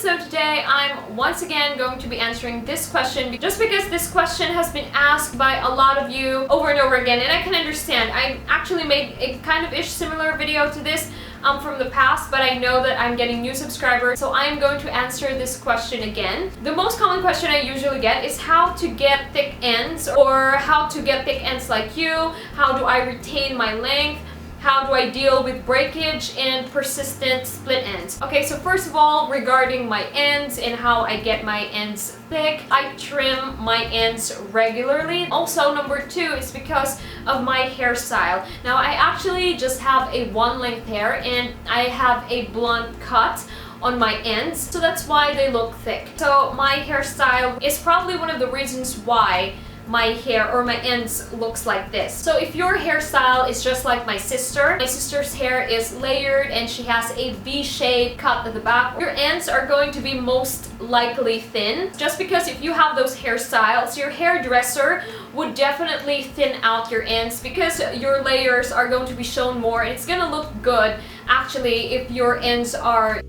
So today I'm once again going to be answering this question just because this question has been asked by a lot of you over and over again, and I can understand. I actually made a kind of similar video to this from the past, but I know that I'm getting new subscribers, so I'm going to answer this question again. The most common question I usually get is how to get thick ends, or how to get thick ends like you, how do I retain my length, how do I deal with breakage and persistent split ends. Okay, so first of all, regarding my ends and how I get my ends thick, I trim my ends regularly. Also, number two is because of my hairstyle. Now, I actually just have a one length hair and I have a blunt cut on my ends, so that's why they look thick. So my hairstyle is probably one of the reasons why my hair or my ends looks like this. So if your hairstyle is just like my sister's hair is layered and she has a V-shaped cut at the back, your ends are going to be most likely thin. Just because if you have those hairstyles, your hairdresser would definitely thin out your ends because your layers are going to be shown more, and it's gonna look good actually if your ends are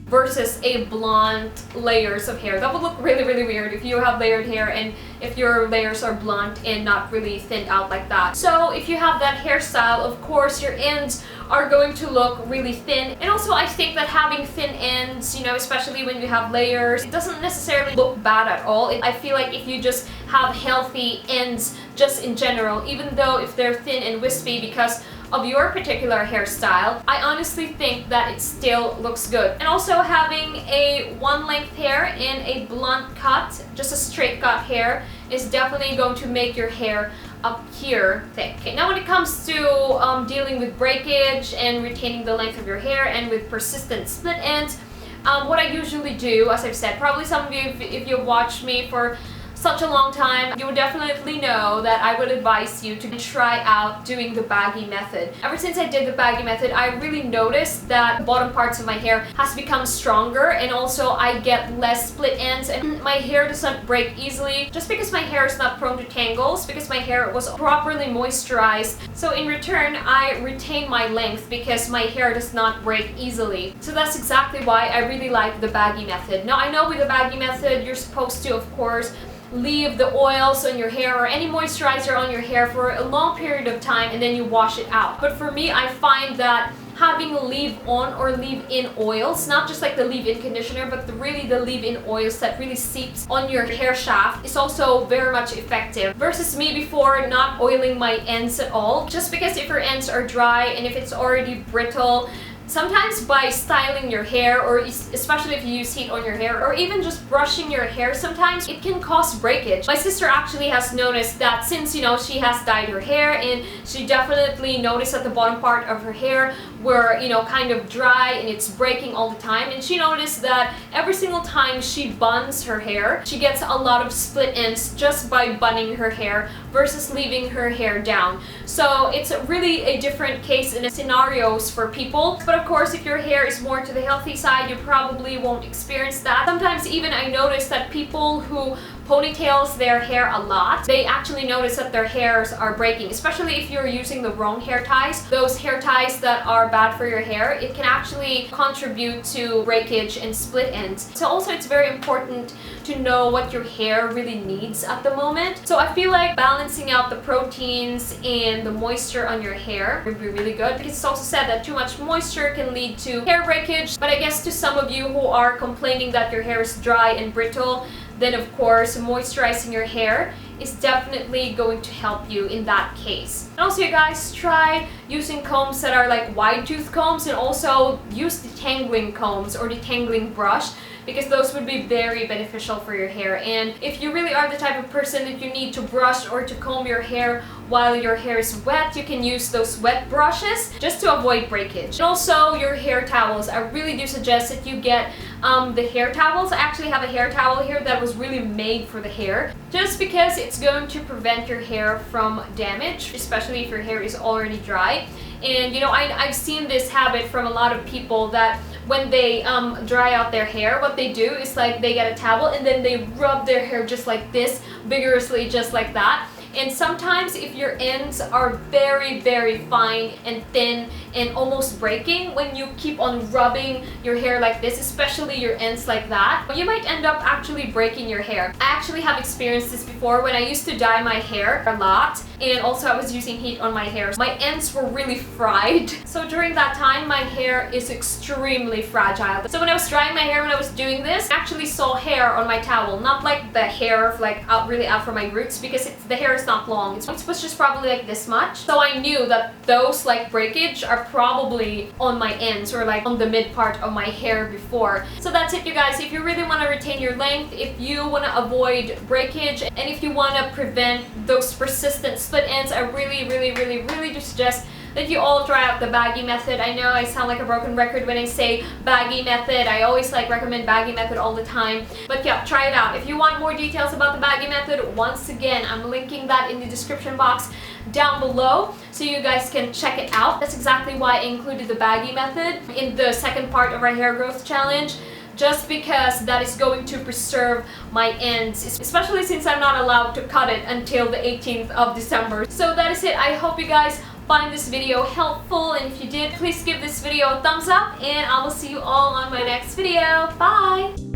versus a blunt layers of hair. That would look really, really weird if you have layered hair and if your layers are blunt and not really thinned out like that. So if you have that hairstyle, of course your ends are going to look really thin. And also I think that having thin ends, you know, especially when you have layers, it doesn't necessarily look bad at all. I feel like if you just have healthy ends just in general, even though if they're thin and wispy because of your particular hairstyle, I honestly think that it still looks good. And also having a one length hair and a blunt cut, just a straight cut hair, is definitely going to make your hair up here thick. Okay, now when it comes to dealing with breakage and retaining the length of your hair and with persistent split ends, what I usually do, as I've said, probably some of you, if you've watched me for such a long time, you would definitely know that I would advise you to try out doing the Baggy Method. Ever since I did the Baggy Method, I really noticed that the bottom parts of my hair has become stronger, and also I get less split ends and my hair does not break easily just because my hair is not prone to tangles, because my hair was properly moisturized. So in return, I retain my length because my hair does not break easily. So that's exactly why I really like the Baggy Method. Now, I know with the Baggy Method, you're supposed to, of course, leave the oils on your hair or any moisturizer on your hair for a long period of time and then you wash it out. But for me, I find that having leave-on or leave-in oils, not just like the leave-in conditioner, but really the leave-in oils that really seeps on your hair shaft, is also very much effective. Versus me before not oiling my ends at all, just because if your ends are dry and if it's already brittle, sometimes by styling your hair, or especially if you use heat on your hair, or even just brushing your hair, sometimes it can cause breakage. My sister actually has noticed that since, you know, she has dyed her hair, and she definitely noticed that the bottom part of her hair were, you know, kind of dry and it's breaking all the time, and she noticed that every single time she buns her hair, she gets a lot of split ends just by bunning her hair versus leaving her hair down. So it's really a different case in scenarios for people. But of course, if your hair is more to the healthy side, you probably won't experience that. Sometimes even I notice that people who ponytails their hair a lot, they actually notice that their hairs are breaking, especially if you're using the wrong hair ties. Those hair ties that are bad for your hair, it can actually contribute to breakage and split ends. So also it's very important to know what your hair really needs at the moment. So I feel like balancing out the proteins and the moisture on your hair would be really good, because it's also said that too much moisture can lead to hair breakage. But I guess to some of you who are complaining that your hair is dry and brittle, then of course moisturizing your hair is definitely going to help you in that case. And also, you guys, try using combs that are like wide tooth combs, and also use detangling combs or detangling brush, because those would be very beneficial for your hair. And if you really are the type of person that you need to brush or to comb your hair while your hair is wet, you can use those wet brushes just to avoid breakage. And also your hair towels, I really do suggest that you get the hair towels. I actually have a hair towel here that was really made for the hair, just because it's going to prevent your hair from damage, especially if your hair is already dry. And you know, I've seen this habit from a lot of people that when they dry out their hair, what they do is like they get a towel and then they rub their hair just like this, vigorously, just like that. And sometimes if your ends are very, very fine and thin and almost breaking, when you keep on rubbing your hair like this, especially your ends like that, you might end up actually breaking your hair. I actually have experienced this before when I used to dye my hair a lot, and also I was using heat on my hair. My ends were really fried. So during that time, my hair is extremely fragile. So when I was drying my hair, when I was doing this, I actually saw hair on my towel. Not like the hair like really out from my roots, because the hair is not long. It was just probably like this much. So I knew that those like breakage are probably on my ends or like on the mid part of my hair before. So that's it, you guys. If you really want to retain your length, if you want to avoid breakage, and if you want to prevent those persistent split ends, I really do suggest that you all try out the Baggy Method. I know I sound like a broken record when I say Baggy Method. I always like recommend Baggy Method all the time. But yeah, try it out. If you want more details about the Baggy Method, once again, I'm linking that in the description box down below so you guys can check it out. That's exactly why I included the Baggy Method in the second part of our hair growth challenge, just because that is going to preserve my ends, especially since I'm not allowed to cut it until the 18th of December. So that is it. I hope you guys find this video helpful, and if you did, please give this video a thumbs up, and I will see you all on my next video. Bye!